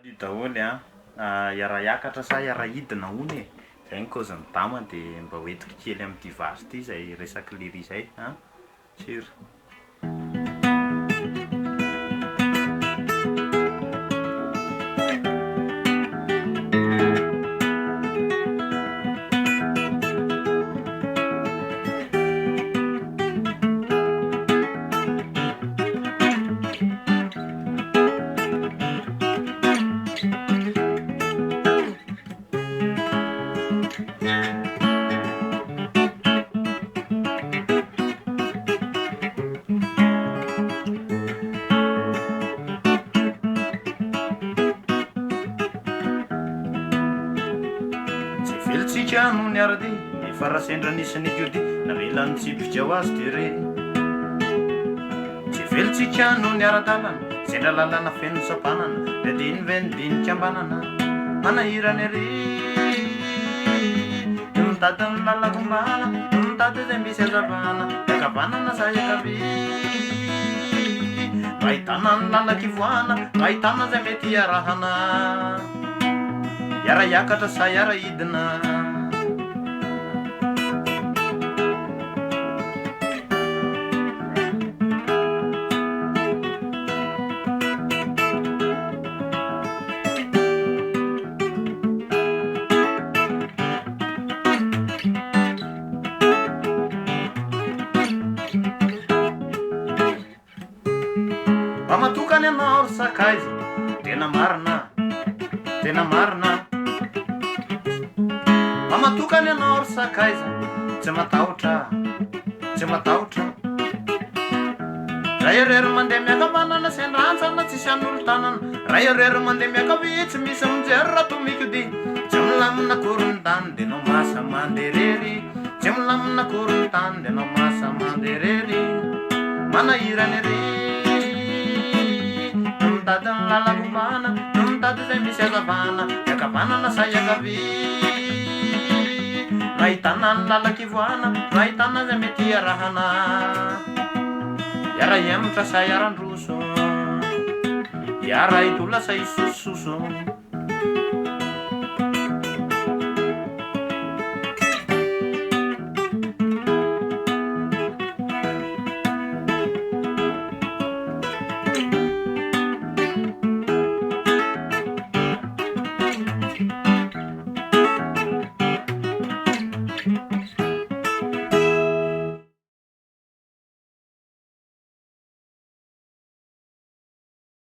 Ry daholy iara hiakatra sa iara hidina hony e, zay ny cause-ny dama dia mba hoentiko kely amin'ity vase ity zay resaky liry zay Tsiry. Velontsika no niara-dy efa rasendra nisy kody navelany tsipika ho azy ty re tsy velontsika no niara-dalana sendra lalana feno sapanana de diny venidinika ambanana manahirany ary mitady ny lalako mbana mitady zay misy azavana akavanana sa akabe ahitana ny lalaky voana ahitana zay mety iarahana iara hiakatra sa iara hidina mba matokany anao ry sakaiza tena marina mba matokany anao ry sakaiza tsy matahotra ray arery mandeha miakamanana sendransana tsisy an'olo tanana ray arery mandeha miakavitsy misy mijery raha tomikody tsy milamina korony tany de nao masa manderery tsy milamina korony tany de nao masa manderery manahirany ary mitady ny lalako mbana mitady zay misy azavana iakavanana sa iakavy mahitana ny lalaky voana mahitana zay mety iarahana iara hemitra sa iarandroso iara hitola sa isososo